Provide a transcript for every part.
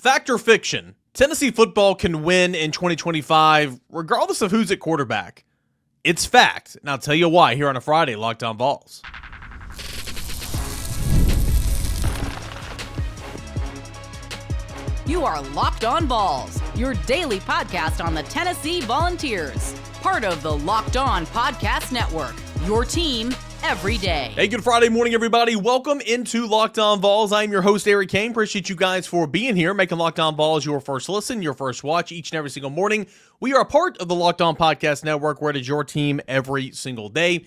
Fact or fiction? Tennessee football can win in 2025 regardless of who's at quarterback. It's fact, and I'll tell you why here on a Friday, Locked On Vols. You are Locked On Vols, your daily podcast on the Tennessee Volunteers. Part of the Locked On Podcast Network, your team every day. Hey, good Friday morning, everybody. Welcome into Locked On Vols. I'm your host, Eric Cain. Appreciate you guys for being here, making Locked On Vols your first listen, your first watch each and every single morning. We are a part of the Locked On Podcast Network, where it is your team every single day.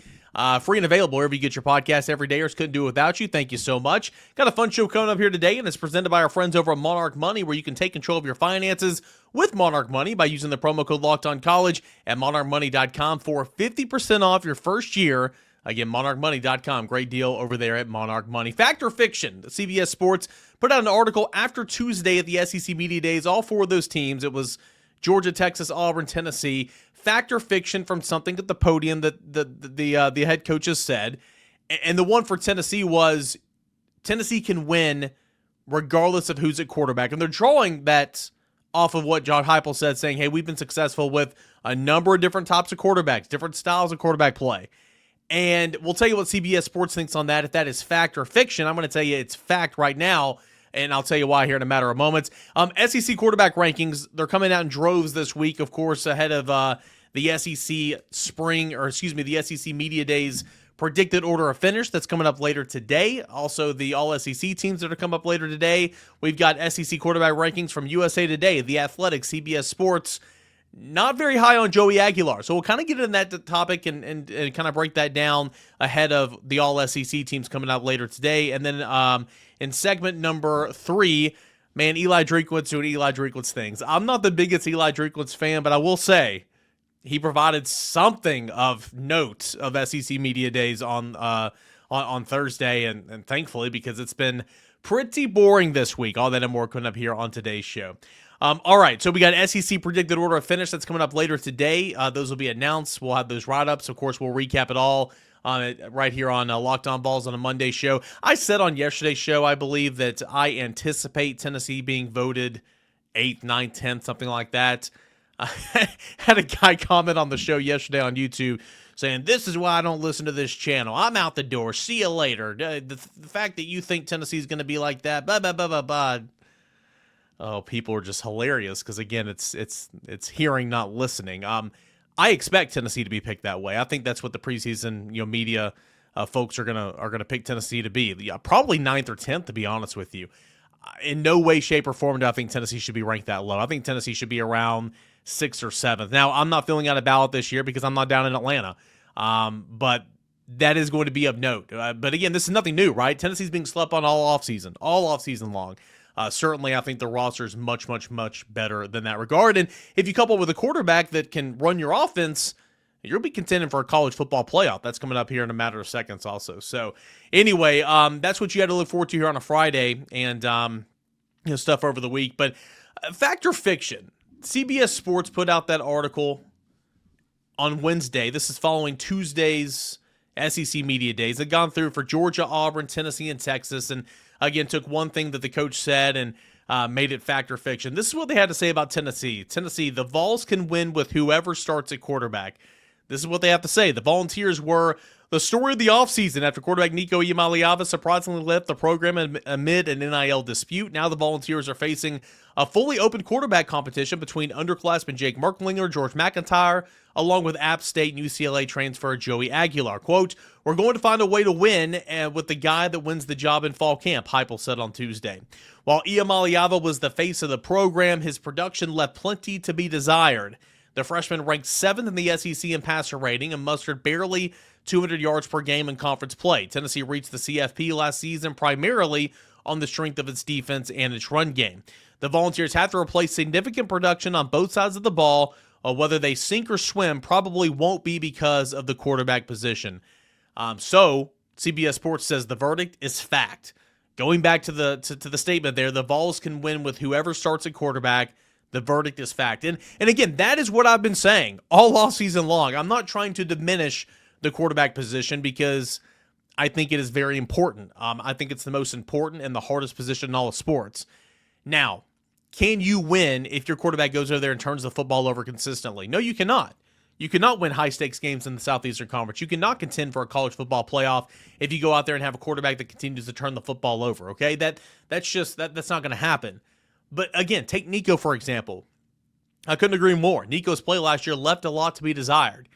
Free and available wherever you get your podcast every day. Or couldn't do it without you. Thank you so much. Got a fun show coming up here today, and it's presented by our friends over at Monarch Money, where you can take control of your finances with Monarch Money by using the promo code LOCKEDONCollege at monarchmoney.com for 50% off your first year. Again, monarchmoney.com. Great deal over there at Monarch Money. Fact or fiction? CBS Sports put out an article after Tuesday at the SEC Media Days. All four of those teams. It was Georgia, Texas, Auburn, Tennessee. Fact or fiction from something at the podium that the head coaches said. And the one for Tennessee was Tennessee can win regardless of who's at quarterback. And they're drawing that off of what John Heupel said, saying, hey, we've been successful with a number of different types of quarterbacks, different styles of quarterback play. And we'll tell you what CBS Sports thinks on that, if that is fact or fiction. I'm going to tell you it's fact right now, and I'll tell you why here in a matter of moments. SEC quarterback rankings, they're coming out in droves this week, of course, ahead of the SEC the SEC Media Days predicted order of finish that's coming up later today. Also, the All-SEC teams that are coming up later today. We've got SEC quarterback rankings from USA Today, The Athletic, CBS Sports. Not very high on Joey Aguilar. So we'll kind of get into that topic and kind of break that down ahead of the All-SEC teams coming out later today. And then in segment number 3, man, Eli Drinkwitz doing Eli Drinkwitz things. I'm not the biggest Eli Drinkwitz fan, but I will say he provided something of note of SEC Media Days on Thursday, and thankfully, because it's been pretty boring this week. All that and more coming up here on today's show. All right, so we got SEC predicted order of finish that's coming up later today. Those will be announced. We'll have those write-ups. Of course, we'll recap it all right here on Locked On Vols on a Monday show. I said on yesterday's show, I believe, that I anticipate Tennessee being voted 8th, 9th, 10th, something like that. I had a guy comment on the show yesterday on YouTube saying, this is why I don't listen to this channel. I'm out the door. See you later. The fact that you think Tennessee's going to be like that, blah, blah, blah, blah, blah. Oh, people are just hilarious because, again, it's hearing, not listening. I expect Tennessee to be picked that way. I think that's what the preseason media folks are gonna pick Tennessee to be. Probably 9th or 10th, to be honest with you. In no way, shape, or form do I think Tennessee should be ranked that low. I think Tennessee should be around 6th or 7th. Now, I'm not filling out a ballot this year because I'm not down in Atlanta. But that is going to be of note. But again, this is nothing new, right? Tennessee's being slept on all offseason long. Certainly, I think the roster is much, much, much better than that regard. And if you couple with a quarterback that can run your offense, you'll be contending for a college football playoff. That's coming up here in a matter of seconds also. So anyway, that's what you had to look forward to here on a Friday and stuff over the week. But fact or fiction, CBS Sports put out that article on Wednesday. This is following Tuesday's SEC Media Days. They've gone through for Georgia, Auburn, Tennessee, and Texas, and again, took one thing that the coach said and made it fact or fiction. This is what they had to say about Tennessee. Tennessee, the Vols can win with whoever starts at quarterback. This is what they have to say. The Volunteers were the story of the offseason after quarterback Nico Iamaleava surprisingly left the program amid an NIL dispute. Now the Volunteers are facing a fully open quarterback competition between underclassman Jake Merklinger, George McIntyre, along with App State and UCLA transfer Joey Aguilar. Quote, we're going to find a way to win with the guy that wins the job in fall camp, Heupel said on Tuesday. While Iamaleava was the face of the program, his production left plenty to be desired. The freshman ranked 7th in the SEC in passer rating and mustered barely 200 yards per game in conference play. Tennessee reached the CFP last season primarily on the strength of its defense and its run game. The Volunteers have to replace significant production on both sides of the ball. Whether they sink or swim probably won't be because of the quarterback position. So CBS Sports says the verdict is fact. Going back to the statement there, the Vols can win with whoever starts at quarterback. The verdict is fact. And again, that is what I've been saying all offseason long. I'm not trying to diminish the quarterback position because I think it is very important. I think it's the most important and the hardest position in all of sports. Now, can you win if your quarterback goes over there and turns the football over consistently? No, you cannot. You cannot win high-stakes games in the Southeastern Conference. You cannot contend for a college football playoff if you go out there and have a quarterback that continues to turn the football over, okay? That's not going to happen. But again, take Nico, for example. I couldn't agree more. Nico's play last year left a lot to be desired.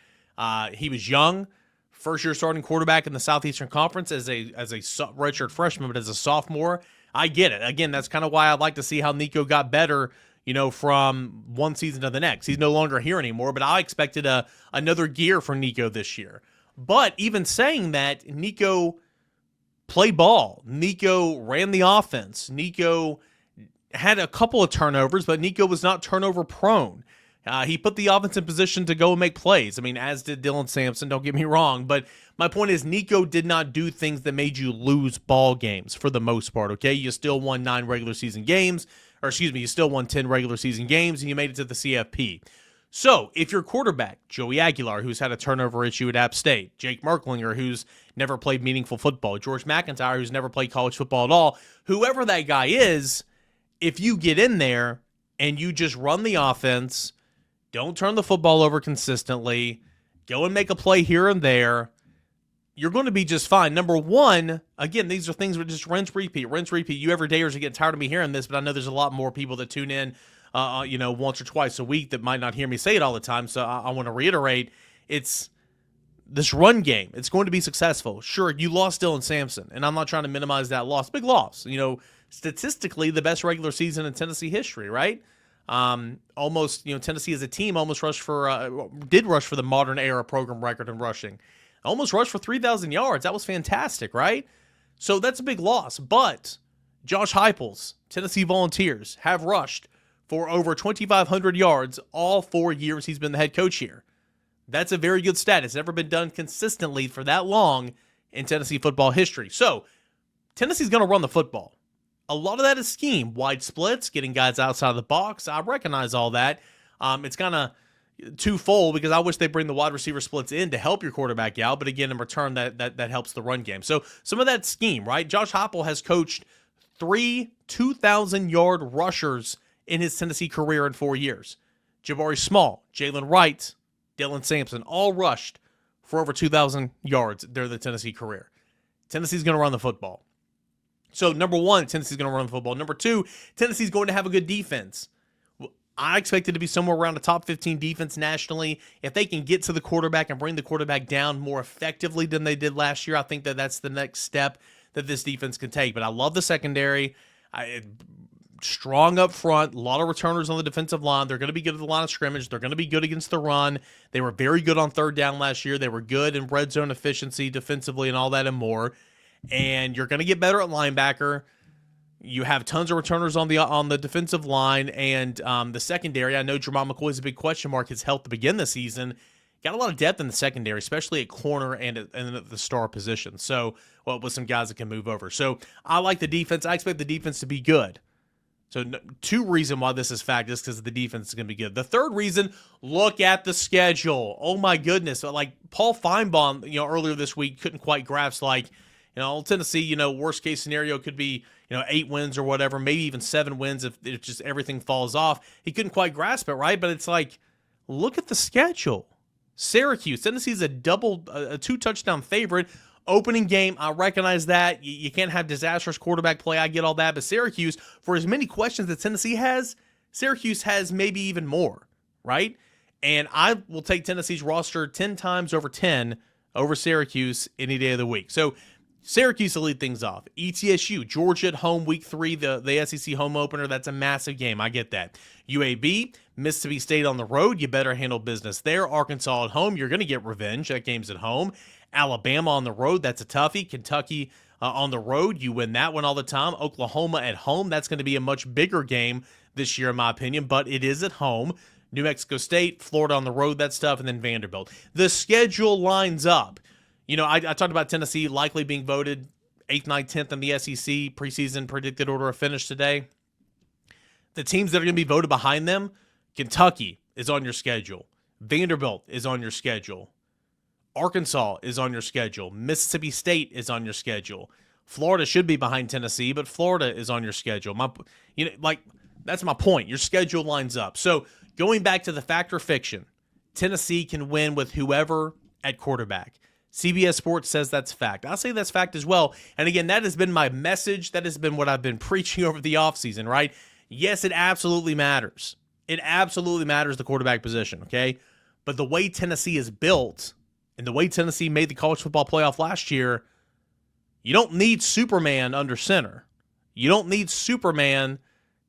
He was young, first-year starting quarterback in the Southeastern Conference as a redshirt freshman, but as a sophomore, I get it. Again, that's kind of why I'd like to see how Nico got better, from one season to the next. He's no longer here anymore, but I expected another gear from Nico this year. But even saying that, Nico played ball. Nico ran the offense. Nico had a couple of turnovers, but Nico was not turnover prone. He put the offense in position to go and make plays. I mean, as did Dylan Sampson, don't get me wrong. But my point is, Nico did not do things that made you lose ball games for the most part, okay? You still won 9 regular season games. You still won 10 regular season games, and you made it to the CFP. So, if your quarterback, Joey Aguilar, who's had a turnover issue at App State, Jake Merklinger, who's never played meaningful football, George McIntyre, who's never played college football at all, whoever that guy is, if you get in there and you just run the offense, don't turn the football over consistently, go and make a play here and there, you're going to be just fine. Number one, again, these are things that just rinse, repeat. You every day are getting tired of me hearing this, but I know there's a lot more people that tune in, once or twice a week that might not hear me say it all the time. So I want to reiterate, it's this run game. It's going to be successful. Sure, you lost Dylan Sampson, and I'm not trying to minimize that loss. Big loss. Statistically, the best regular season in Tennessee history, right? Tennessee as a team almost did rush for the modern era program record in rushing. Almost rushed for 3,000 yards. That was fantastic, right? So that's a big loss. But Josh Heupel's Tennessee Volunteers have rushed for over 2,500 yards all 4 years he's been the head coach here. That's a very good stat. It's never been done consistently for that long in Tennessee football history. So Tennessee's going to run the football. A lot of that is scheme. Wide splits, getting guys outside of the box. I recognize all that. It's kind of twofold because I wish they bring the wide receiver splits in to help your quarterback out, but again, in return, that helps the run game. So some of that scheme, right? Josh Heupel has coached 3 2,000-yard rushers in his Tennessee career in 4 years. Jabari Small, Jalen Wright, Dylan Sampson, all rushed for over 2,000 yards during the Tennessee career. Tennessee's going to run the football. So number one, Tennessee's going to run the football. Number two, Tennessee's going to have a good defense. I expect it to be somewhere around the top 15 defense nationally. If they can get to the quarterback and bring the quarterback down more effectively than they did last year, I think that's the next step that this defense can take. But I love the secondary. Strong up front, a lot of returners on the defensive line. They're going to be good at the line of scrimmage. They're going to be good against the run. They were very good on third down last year. They were good in red zone efficiency defensively and all that and more. And you're going to get better at linebacker. You have tons of returners on the defensive line and the secondary. I know Jermon McCoy's a big question mark. His health to begin the season. Got a lot of depth in the secondary, especially at corner and at the star position. So, with some guys that can move over. So, I like the defense. I expect the defense to be good. So, two reasons why this is fact is because the defense is going to be good. The third reason, look at the schedule. Oh, my goodness. Like, Paul Feinbaum, earlier this week couldn't quite grasp, Tennessee, worst case scenario could be, 8 wins or whatever, maybe even 7 wins if just everything falls off. He couldn't quite grasp it, right? But it's like, look at the schedule. Syracuse, Tennessee's a 2-touchdown favorite. Opening game, I recognize that. You can't have disastrous quarterback play. I get all that. But Syracuse, for as many questions that Tennessee has, Syracuse has maybe even more, right? And I will take Tennessee's roster 10 times over 10 over Syracuse any day of the week. So, Syracuse to lead things off. ETSU, Georgia at home, week 3, the SEC home opener. That's a massive game. I get that. UAB, Mississippi State on the road. You better handle business there. Arkansas at home. You're going to get revenge. That game's at home. Alabama on the road. That's a toughie. Kentucky on the road. You win that one all the time. Oklahoma at home. That's going to be a much bigger game this year, in my opinion, but it is at home. New Mexico State, Florida on the road, that stuff, and then Vanderbilt. The schedule lines up. I talked about Tennessee likely being voted 8th, 9th, 10th in the SEC preseason predicted order of finish today. The teams that are going to be voted behind them, Kentucky is on your schedule. Vanderbilt is on your schedule. Arkansas is on your schedule. Mississippi State is on your schedule. Florida should be behind Tennessee, but Florida is on your schedule. That's my point. Your schedule lines up. So going back to the fact or fiction, Tennessee can win with whoever at quarterback. CBS Sports says that's fact. I'll say that's fact as well. And again, that has been my message. That has been what I've been preaching over the offseason, right? Yes, it absolutely matters. It absolutely matters, the quarterback position, okay? But the way Tennessee is built and the way Tennessee made the college football playoff last year, you don't need Superman under center. You don't need Superman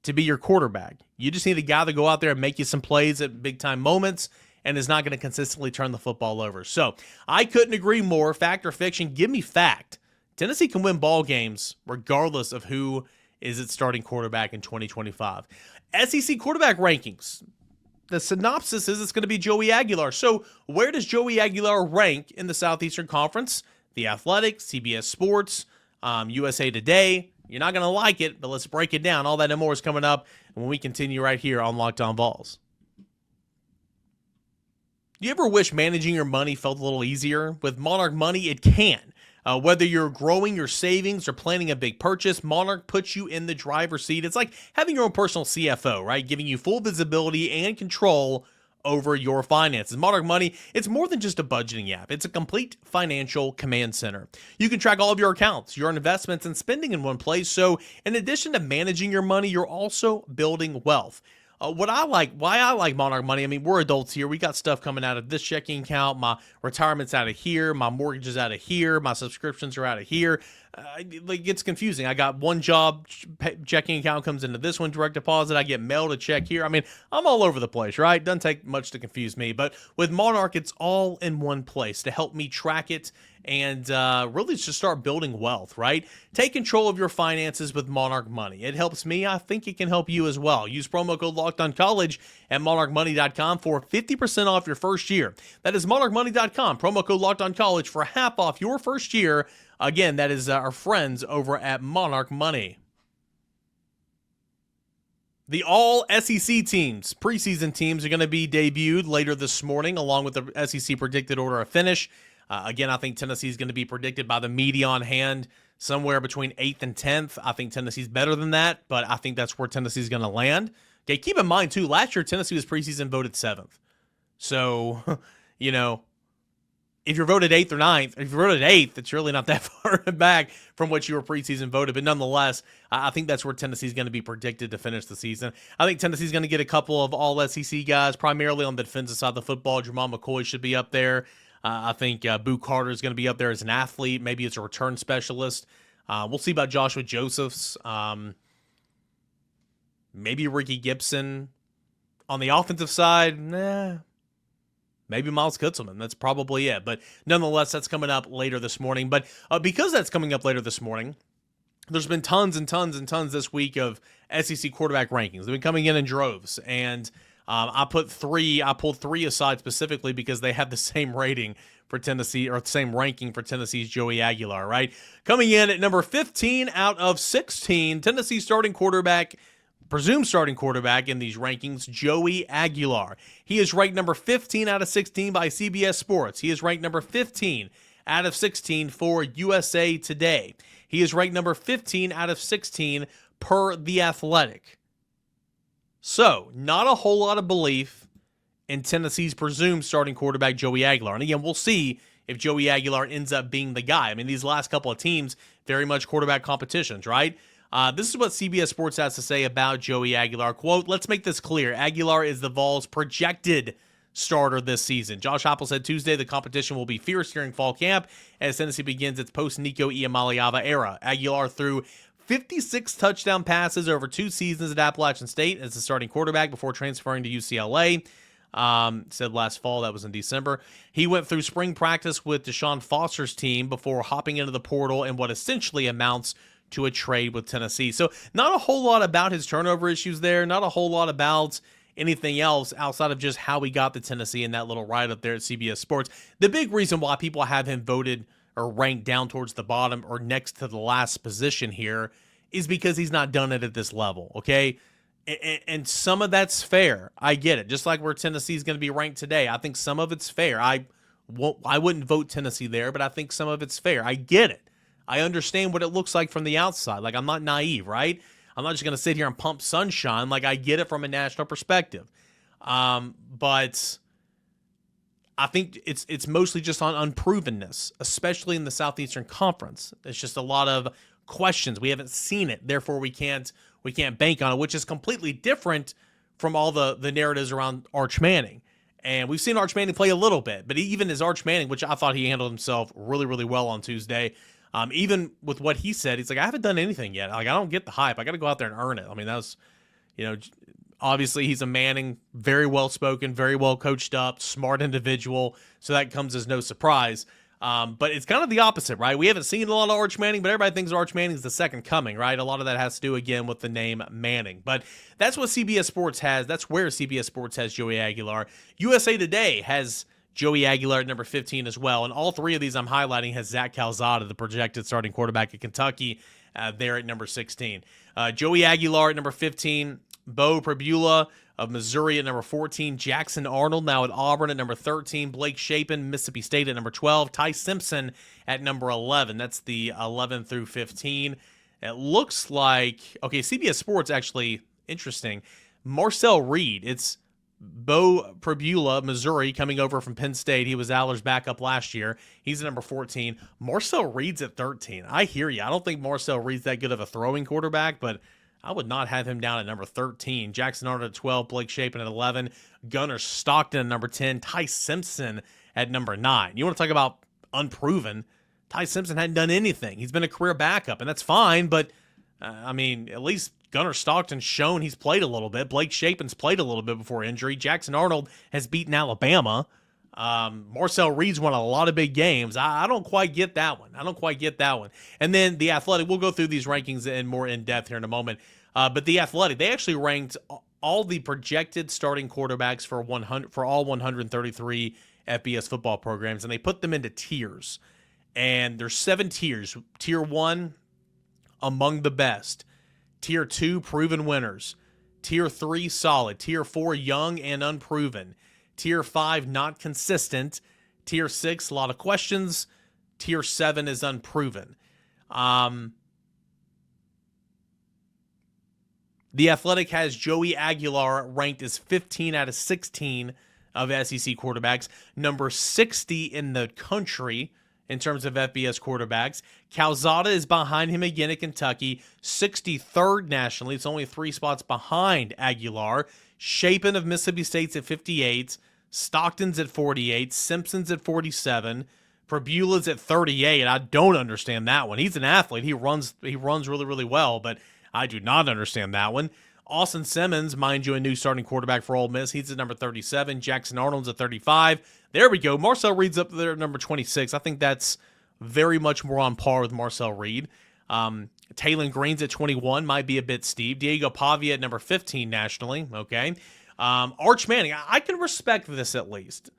to be your quarterback. You just need a guy to go out there and make you some plays at big-time moments and is not going to consistently turn the football over. So I couldn't agree more. Fact or fiction, give me fact. Tennessee can win ball games regardless of who is its starting quarterback in 2025. SEC quarterback rankings. The synopsis is it's going to be Joey Aguilar. So where does Joey Aguilar rank in the Southeastern Conference? The Athletic, CBS Sports, USA Today. You're not going to like it, but let's break it down. All that and more is coming up when we continue right here on Locked On Vols. Do you ever wish managing your money felt a little easier? With Monarch Money, it can. Whether you're growing your savings or planning a big purchase, Monarch puts you in the driver's seat. It's like having your own personal CFO, right? Giving you full visibility and control over your finances. Monarch Money, it's more than just a budgeting app. It's a complete financial command center. You can track all of your accounts, your investments, and spending in one place. So in addition to managing your money, you're also building wealth. Why I like Monarch Money, I mean, we're adults here. We got stuff coming out of this checking account. My retirement's out of here. My mortgage is out of here. My subscriptions are out of here. It gets confusing. I got one job, checking account comes into this one, direct deposit. I get mailed a check here. I mean, I'm all over the place, right? Doesn't take much to confuse me. But with Monarch, it's all in one place to help me track it and really just start building wealth, right? Take control of your finances with Monarch Money. It helps me. I think it can help you as well. Use promo code LOCKEDONCollege at monarchmoney.com for 50% off your first year. That is monarchmoney.com. Promo code LOCKEDONCollege for half off your first year. Again, that is our friends over at Monarch Money. The all SEC teams, preseason teams, are going to be debuted later this morning, along with the SEC predicted order of finish. Again, I think Tennessee is going to be predicted by the media on hand somewhere between 8th and 10th. I think Tennessee's better than that, but I think that's where Tennessee's going to land. Okay, keep in mind, too, last year Tennessee was preseason voted 7th. So, you know, if you're voted 8th or 9th, if you're voted 8th, it's really not that far back from what you were preseason voted. But nonetheless, I think that's where Tennessee's going to be predicted to finish the season. I think Tennessee's going to get a couple of all SEC guys, primarily on the defensive side of the football. Jamal McCoy should be up there. I think Boo Carter is going to be up there as an athlete. Maybe it's a return specialist. We'll see about Joshua Josephs. Maybe Ricky Gibson. On the offensive side, maybe Miles Kutzelman. That's probably it. But nonetheless, that's coming up later this morning. But because that's coming up later this morning, there's been tons and tons and tons this week of SEC quarterback rankings. They've been coming in droves. And I pulled three aside specifically because they have the same rating for Tennessee, or the same ranking for Tennessee's Joey Aguilar, right? Coming in at number 15 out of 16, Tennessee presumed starting quarterback in these rankings, Joey Aguilar. He is ranked number 15 out of 16 by CBS Sports. He is ranked number 15 out of 16 for USA Today. He is ranked number 15 out of 16 per The Athletic. So, not a whole lot of belief in Tennessee's presumed starting quarterback, Joey Aguilar. And again, we'll see if Joey Aguilar ends up being the guy. I mean, these last couple of teams, very much quarterback competitions, right? This is what CBS Sports has to say about Joey Aguilar. Quote, "Let's make this clear. Aguilar is the Vols' projected starter this season. Josh Heupel said Tuesday the competition will be fierce during fall camp as Tennessee begins its post-Nico Iamaleava era. Aguilar threw 56 touchdown passes over 2 seasons at Appalachian State as the starting quarterback before transferring to UCLA. Said last fall, that was in December. He went through spring practice with Deshaun Foster's team before hopping into the portal in what essentially amounts to a trade with Tennessee. So not a whole lot about his turnover issues there, not a whole lot about anything else outside of just how he got to Tennessee in that little write-up there at CBS Sports. The big reason why people have him voted or ranked down towards the bottom or next to the last position here is because he's not done it at this level, okay? And some of that's fair. I get it. Just like where Tennessee's going to be ranked today, I think some of it's fair. I wouldn't vote Tennessee there, but I think some of it's fair. I get it. I understand what it looks like from the outside. Like, I'm not naive, right? I'm not just going to sit here and pump sunshine. Like, I get it from a national perspective. But I think it's mostly just on unprovenness, especially in the Southeastern Conference. It's just a lot of questions. We haven't seen it, therefore we can't bank on it, which is completely different from all the narratives around Arch Manning. And we've seen Arch Manning play a little bit, but even as Arch Manning, which I thought he handled himself really, really well on Tuesday, even with what he said, he's like, I haven't done anything yet. Like, I don't get the hype. I got to go out there and earn it. I mean, that was, obviously he's a Manning, very well spoken, very well coached up, smart individual. So that comes as no surprise. But it's kind of the opposite, right? We haven't seen a lot of Arch Manning, but everybody thinks Arch Manning's the second coming, right? A lot of that has to do, again, with the name Manning. But that's what CBS Sports has. That's where CBS Sports has Joey Aguilar. USA Today has Joey Aguilar at number 15 as well. And all three of these I'm highlighting has Zach Calzada, the projected starting quarterback at Kentucky, there at number 16. Joey Aguilar at number 15, Bo Pribula of Missouri at number 14, Jackson Arnold now at Auburn at number 13, Blake Shapen, Mississippi State at number 12, Ty Simpson at number 11. That's the 11 through 15. It looks like, okay, CBS Sports actually, interesting. Marcel Reed, it's Bo Pribula, Missouri, coming over from Penn State. He was Aller's backup last year. He's at number 14. Marcel Reed's at 13. I hear you. I don't think Marcel Reed's that good of a throwing quarterback, but I would not have him down at number 13. Jackson Arnold at 12, Blake Shapen at 11, Gunnar Stockton at number 10, Ty Simpson at number 9. You want to talk about unproven? Ty Simpson hadn't done anything. He's been a career backup, and that's fine, but, at least Gunnar Stockton's shown he's played a little bit. Blake Shapen's played a little bit before injury. Jackson Arnold has beaten Alabama. Marcel Reed's won a lot of big games. I don't quite get that one. And then The Athletic, we'll go through these rankings in more in-depth here in a moment. But The Athletic, they actually ranked all the projected starting quarterbacks for all 133 FBS football programs, and they put them into tiers. And there's 7 tiers. Tier 1, among the best. Tier 2, proven winners. Tier 3, solid. Tier 4, young and unproven. Tier 5, not consistent. Tier 6, a lot of questions. Tier 7 is unproven. The Athletic has Joey Aguilar ranked as 15 out of 16 of SEC quarterbacks, number 60 in the country in terms of FBS quarterbacks. Calzada is behind him again at Kentucky, 63rd nationally. It's only 3 spots behind Aguilar. Shapen of Mississippi State's at 58, Stockton's at 48, Simpson's at 47, Pribula's at 38. I don't understand that one. He's an athlete. He runs really, really well, but I do not understand that one. Austin Simmons, mind you, a new starting quarterback for Ole Miss. He's at number 37. Jackson Arnold's at 35. There we go. Marcel Reed's up there at number 26. I think that's very much more on par with Marcel Reed. Taylon Green's at 21. Might be a bit steep. Diego Pavia at number 15 nationally. Okay. Arch Manning, I can respect this at least.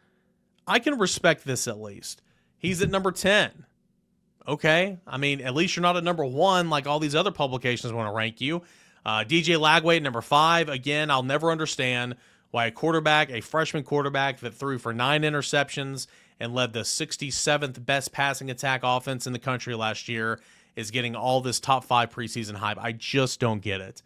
He's at number 10. Okay. At least you're not at number 1 like all these other publications want to rank you. DJ Lagway at number 5. Again, I'll never understand why a freshman quarterback that threw for 9 interceptions and led the 67th best passing attack offense in the country last year is getting all this top 5 preseason hype. I just don't get it.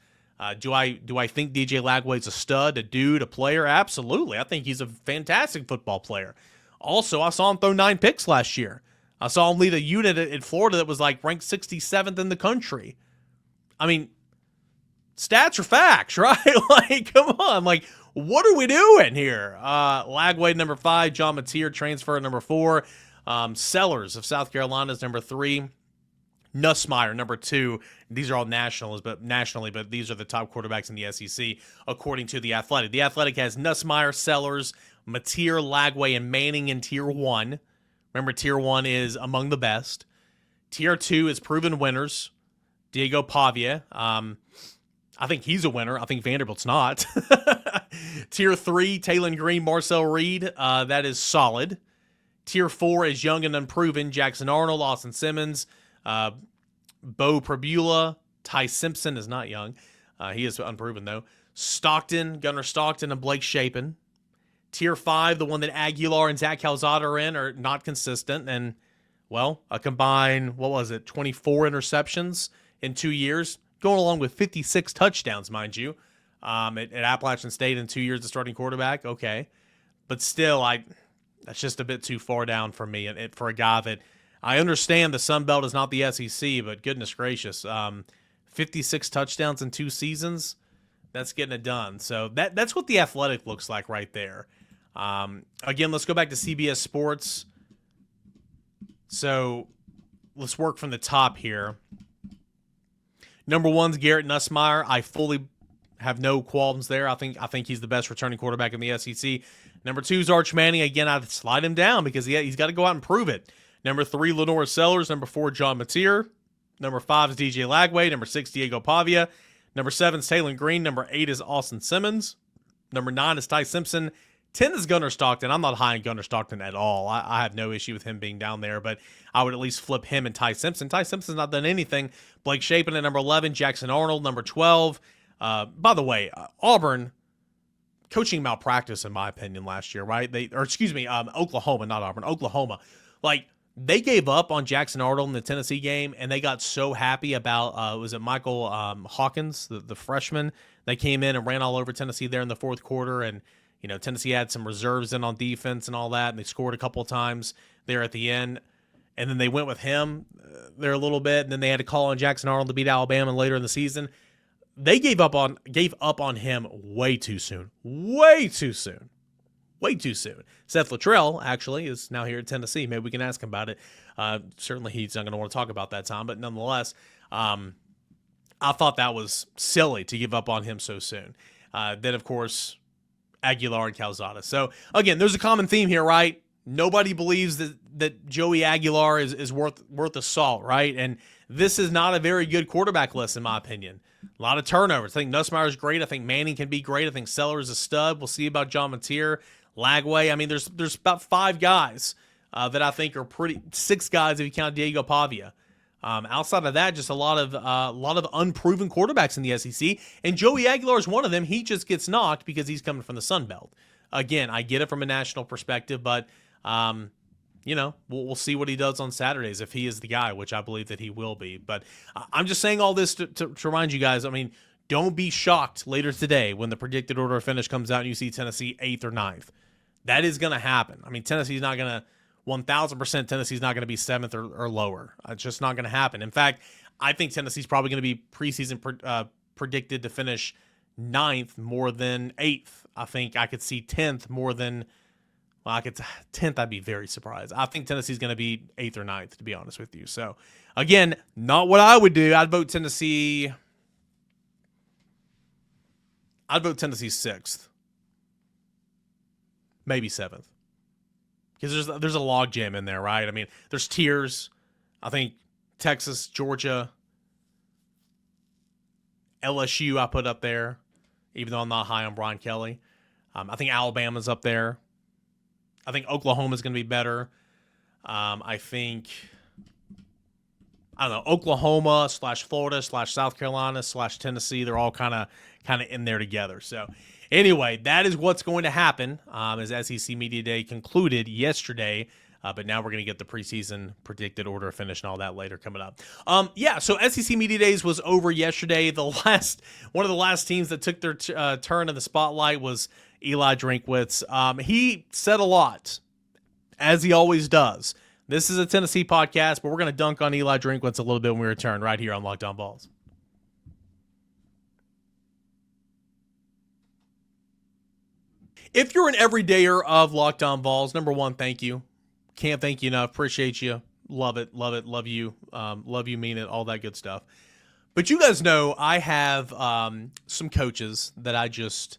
Do I think DJ Lagway's a stud, a dude, a player? Absolutely. I think he's a fantastic football player. Also, I saw him throw 9 picks last year. I saw him lead a unit in Florida that was ranked 67th in the country. Stats are facts, right? Come on. What are we doing here? Lagway, number 5. John Mateer, transfer at number 4. Sellers of South Carolina is number 3. Nussmeier, number 2. These are all nationally, but these are the top quarterbacks in the SEC, according to The Athletic. The Athletic has Nussmeier, Sellers, Mateer, Lagway, and Manning in Tier 1. Remember, Tier 1 is among the best. Tier 2 is proven winners. Diego Pavia. I think he's a winner. I think Vanderbilt's not. Tier 3, Taylon Green, Marcel Reed. That is solid. Tier 4 is young and unproven. Jackson Arnold, Austin Simmons, Bo Pribula. Ty Simpson is not young. He is unproven, though. Gunnar Stockton, and Blake Shapen. Tier 5, the one that Aguilar and Zach Calzada are in, are not consistent. And, a combined, 24 interceptions in 2 years. going along with 56 touchdowns, mind you, at Appalachian State in 2 years of starting quarterback. Okay. But still, that's just a bit too far down for me. And for a guy that I understand the Sun Belt is not the SEC, but goodness gracious, 56 touchdowns in 2 seasons, that's getting it done. So that's what the Athletic looks like right there. Again, let's go back to CBS Sports. So let's work from the top here. Number 1's Garrett Nussmeier. I fully have no qualms there. I think he's the best returning quarterback in the SEC. Number 2's Arch Manning. Again, I'd slide him down because he's got to go out and prove it. Number 3, Lenore Sellers. Number 4, John Mateer. Number 5 is DJ Lagway. Number 6, Diego Pavia. Number 7 is Taylor Green. Number 8 is Austin Simmons. Number 9 is Ty Simpson. 10 is Gunnar Stockton. I'm not high on Gunnar Stockton at all. I have no issue with him being down there, but I would at least flip him and Ty Simpson. Ty Simpson's not done anything. Blake Shapen at number 11. Jackson Arnold, number 12. By the way, Auburn, coaching malpractice in my opinion last year, right? Oklahoma, not Auburn. Oklahoma. They gave up on Jackson Arnold in the Tennessee game, and they got so happy about, was it Michael Hawkins, the freshman? They came in and ran all over Tennessee there in the fourth quarter, and Tennessee had some reserves in on defense and all that, and they scored a couple of times there at the end. And then they went with him there a little bit, and then they had to call on Jackson Arnold to beat Alabama later in the season. They gave up on him way too soon. Way too soon. Seth Luttrell, actually, is now here at Tennessee. Maybe we can ask him about it. Certainly he's not going to want to talk about that time, but nonetheless, I thought that was silly to give up on him so soon. Then, of course, Aguilar and Calzada. So, again, there's a common theme here, right? Nobody believes that Joey Aguilar is worth a salt, right? And this is not a very good quarterback list, in my opinion. A lot of turnovers. I think Nussmeier is great. I think Manning can be great. I think Sellers is a stud. We'll see about John Mateer, Lagway. I mean, there's about 5 guys that I think are 6 guys if you count Diego Pavia. Outside of that, just a lot of unproven quarterbacks in the SEC, and Joey Aguilar is one of them. He just gets knocked because he's coming from the Sun Belt. Again, I get it from a national perspective, but we'll see what he does on Saturdays if he is the guy, which I believe that he will be. But I'm just saying all this to remind you guys. I mean, don't be shocked later today when the predicted order of finish comes out and you see Tennessee 8th or 9th. That is going to happen. I mean, Tennessee's not going to. 1,000% Tennessee's not going to be 7th or lower. It's just not going to happen. In fact, I think Tennessee's probably going to be preseason predicted to finish 9th more than 8th. I think I could see 10th more than, 10th I'd be very surprised. I think Tennessee's going to be 8th or 9th, to be honest with you. So, again, not what I would do. I'd vote Tennessee 6th. Maybe 7th. Because there's a log jam in there, right? I mean, there's tiers. I think Texas, Georgia, LSU I put up there, even though I'm not high on Brian Kelly. I think Alabama's up there. I think Oklahoma's going to be better. I think, Oklahoma / Florida / South Carolina / Tennessee, they're all kind of in there together. So, anyway, that is what's going to happen as SEC Media Day concluded yesterday. But now we're going to get the preseason predicted order of finish and all that later coming up. So SEC Media Days was over yesterday. One of the last teams that took their turn in the spotlight was Eli Drinkwitz. He said a lot, as he always does. This is a Tennessee podcast, but we're going to dunk on Eli Drinkwitz a little bit when we return right here on Locked On Vols. If you're an everydayer of Locked On Vols, number 1, thank you. Can't thank you enough. Appreciate you. Love it. Love you. Love you, mean it, all that good stuff. But you guys know I have some coaches that I just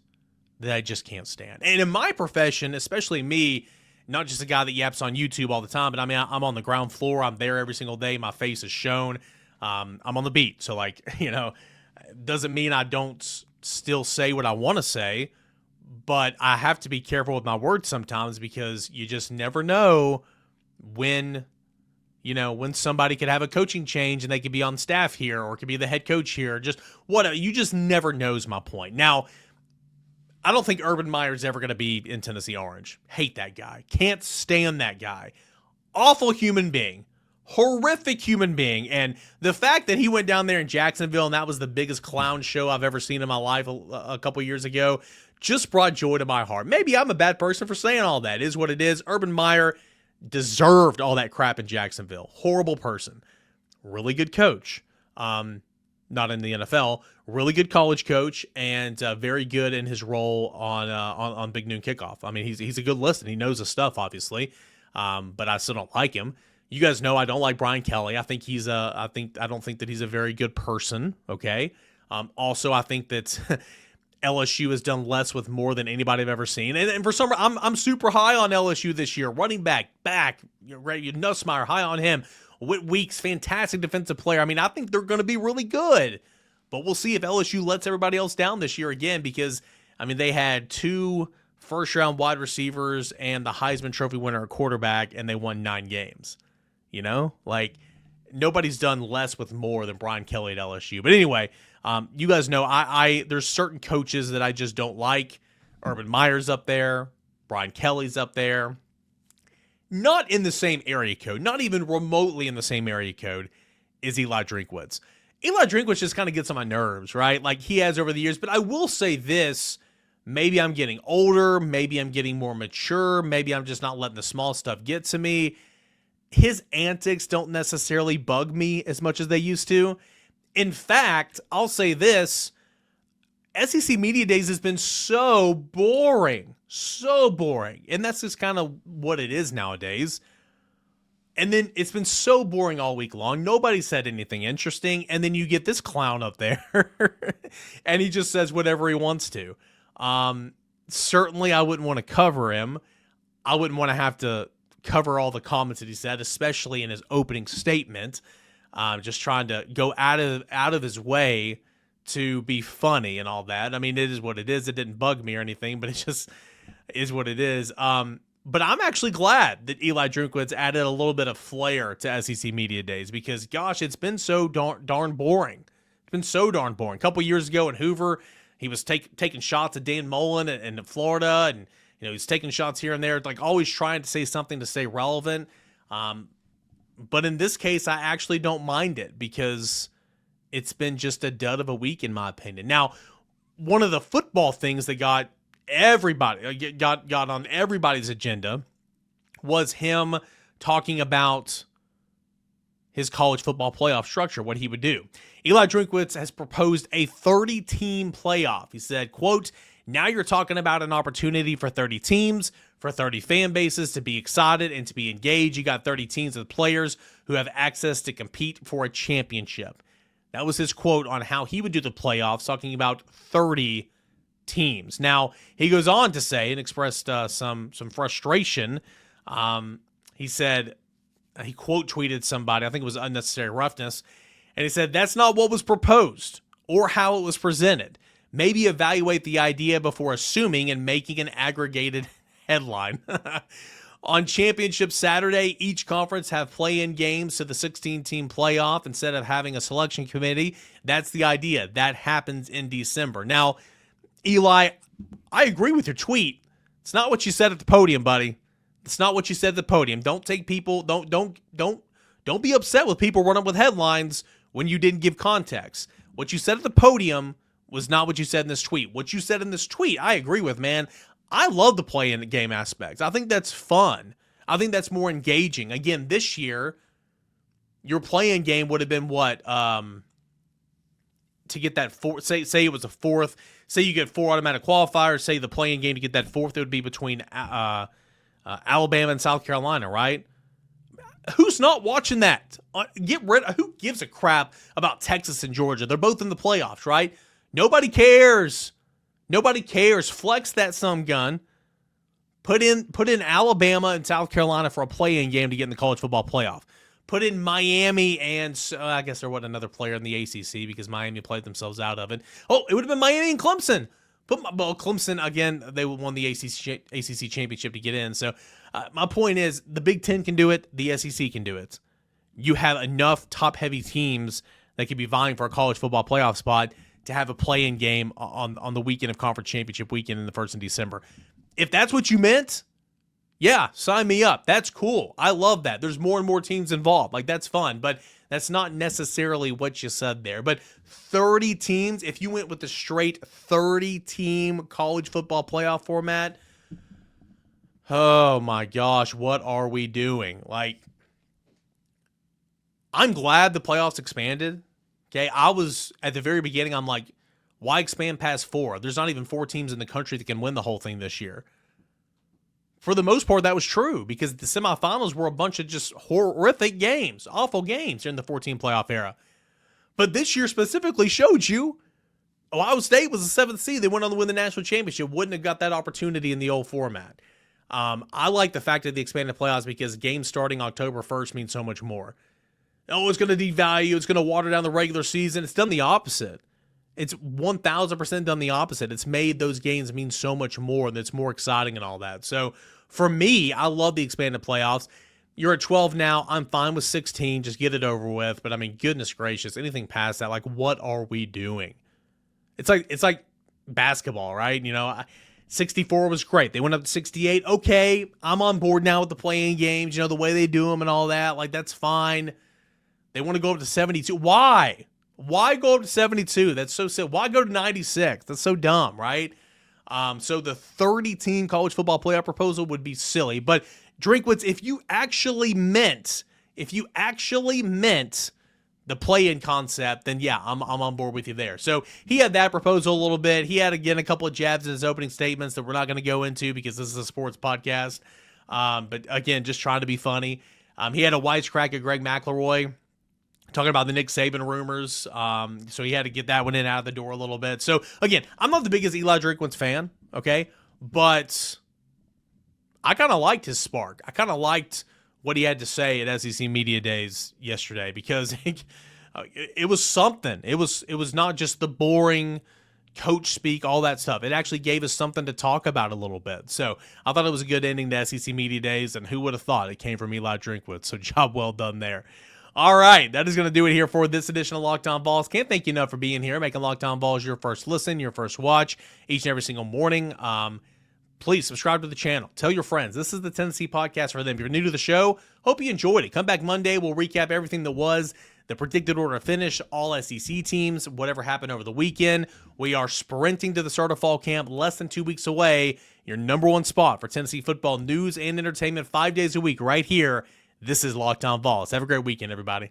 can't stand. And in my profession, especially me, not just a guy that yaps on YouTube all the time, but I mean, I'm on the ground floor. I'm there every single day. My face is shown. I'm on the beat. So, doesn't mean I don't still say what I want to say. But I have to be careful with my words sometimes because you just never know when somebody could have a coaching change and they could be on staff here or could be the head coach here. Just whatever. You just never knows my point. Now, I don't think Urban Meyer's ever going to be in Tennessee Orange. Hate that guy. Can't stand that guy. Awful human being. horrific human being. And the fact that he went down there in Jacksonville and that was the biggest clown show I've ever seen in my life a couple years ago just brought joy to my heart. Maybe I'm a bad person for saying all that. It is what it is. Urban Meyer deserved all that crap in Jacksonville. Horrible person. Really good coach. Not in the NFL. Really good college coach and very good in his role on Big Noon Kickoff. I mean, he's a good listen. He knows his stuff, obviously, but I still don't like him. You guys know I don't like Brian Kelly. I think I don't think that he's a very good person. Okay. Also, I think that LSU has done less with more than anybody I've ever seen. And for some reason, I'm super high on LSU this year. Running back, Nussmeier, high on him. Whit Weeks, fantastic defensive player. I mean, I think they're going to be really good. But we'll see if LSU lets everybody else down this year again because, I mean, they had 2 first-round wide receivers and the Heisman Trophy winner at quarterback, and they won 9 games. You know? Like, nobody's done less with more than Brian Kelly at LSU. But anyway, you guys know there's certain coaches that I just don't like. Urban Meyer's up there. Brian Kelly's up there. Not in the same area code, not even remotely in the same area code, is Eli Drinkwitz. Eli Drinkwitz just kind of gets on my nerves, right? Like he has over the years. But I will say this, maybe I'm getting older, maybe I'm getting more mature, maybe I'm just not letting the small stuff get to me. His antics don't necessarily bug me as much as they used to. In fact, I'll say this, SEC Media Days has been so boring. And that's just kind of what it is nowadays. And then it's been so boring all week long. Nobody said anything interesting. And then you get this clown up there and he just says whatever he wants to. Certainly I wouldn't want to cover him. I wouldn't want to have to cover all the comments that he said, especially in his opening statement. Just trying to go out of his way to be funny and all that. I mean, it is what it is. It didn't bug me or anything, but it just is what it is. But I'm actually glad that Eli Drinkwitz added a little bit of flair to SEC Media Days because, gosh, it's been so darn boring. It's been so darn boring. A couple years ago in Hoover, he was taking shots at Dan Mullen in Florida, and he's taking shots here and there, like always trying to say something to stay relevant. But in this case, I actually don't mind it because it's been just a dud of a week, in my opinion. Now, one of the football things that got on everybody's agenda was him talking about his college football playoff structure, what he would do. Eli Drinkwitz has proposed a 30-team playoff. He said, quote, "Now you're talking about an opportunity for 30 teams, for 30 fan bases to be excited and to be engaged. You got 30 teams of players who have access to compete for a championship." That was his quote on how he would do the playoffs, talking about 30 teams. Now, he goes on to say and expressed some frustration. He said, he quote tweeted somebody, I think it was Unnecessary Roughness, and he said, "That's not what was proposed or how it was presented. Maybe evaluate the idea before assuming and making an aggregated headline." On Championship Saturday, each conference have play-in games to the 16-team playoff instead of having a selection committee. That's the idea. That happens in December. Now, Eli, I agree with your tweet. It's not what you said at the podium, buddy. It's not what you said at the podium. Don't take people, don't be upset with people running with headlines when you didn't give context. What you said at the podium was not what you said in this tweet. What you said in this tweet, I agree with, man. I love the play in the game aspects. I think that's fun. I think that's more engaging. Again, this year, your play-in game would have been what? To get that fourth, say it was a fourth, say you get 4 automatic qualifiers, say the play-in game to get that fourth, it would be between Alabama and South Carolina, right? Who's not watching that? Who gives a crap about Texas and Georgia? They're both in the playoffs, right? Nobody cares. Nobody cares. Flex that some gun. Put in Alabama and South Carolina for a play-in game to get in the college football playoff. Put in Miami and I guess there wasn't another player in the ACC because Miami played themselves out of it. Oh, it would have been Miami and Clemson. Clemson, again, they won the ACC championship to get in. So my point is the Big Ten can do it. The SEC can do it. You have enough top-heavy teams that could be vying for a college football playoff spot to have a play-in game on the weekend of conference championship weekend in the 1st of December. If that's what you meant, Yeah, sign me up. That's cool. I love that. There's more and more teams involved. Like, that's fun, but that's not necessarily what you said there. But 30 teams, if you went with the straight 30-team college football playoff format, oh my gosh, what are we doing? Like, I'm glad the playoffs expanded. Okay, I was, at the very beginning, I'm like, why expand past 4? There's not even 4 teams in the country that can win the whole thing this year. For the most part, that was true because the semifinals were a bunch of just horrific games, awful games during the 14 playoff era. But this year specifically showed you Ohio State was the 7th seed. They went on to win the national championship. Wouldn't have got that opportunity in the old format. I like the fact that the expanded playoffs because games starting October 1st means so much more. Oh, it's going to devalue. It's going to water down the regular season. It's done the opposite. It's 1,000% done the opposite. It's made those games mean so much more, and it's more exciting and all that. So for me, I love the expanded playoffs. You're at 12 now. I'm fine with 16. Just get it over with. But I mean, goodness gracious, anything past that, like, what are we doing? It's like basketball, right? 64 was great. They went up to 68. Okay, I'm on board now with the playing games. The way they do them and all that. Like, that's fine. They want to go up to 72. Why? Why go up to 72? That's so silly. Why go to 96? That's so dumb, right? So the 30-team college football playoff proposal would be silly. But Drinkwitz, if you actually meant the play-in concept, then yeah, I'm on board with you there. So he had that proposal a little bit. He had, again, a couple of jabs in his opening statements that we're not going to go into because this is a sports podcast. But again, just trying to be funny. He had a wisecrack at Greg McElroy, talking about the Nick Saban rumors. So he had to get that one in out of the door a little bit. So again, I'm not the biggest Eli Drinkwitz fan, okay? But I kind of liked his spark. I kind of liked what he had to say at SEC Media Days yesterday because it was something. It was not just the boring coach speak, all that stuff. It actually gave us something to talk about a little bit. So I thought it was a good ending to SEC Media Days, and who would have thought it came from Eli Drinkwitz? So job well done there. All right, that is going to do it here for this edition of Locked On Vols. Can't thank you enough for being here, making Locked On Vols your first listen, your first watch, each and every single morning. Please subscribe to the channel. Tell your friends. This is the Tennessee podcast for them. If you're new to the show, hope you enjoyed it. Come back Monday. We'll recap everything that was, the predicted order of finish, all SEC teams, whatever happened over the weekend. We are sprinting to the start of fall camp, less than 2 weeks away. Your number one spot for Tennessee football news and entertainment 5 days a week right here. This is Locked On Vols. Have a great weekend, everybody.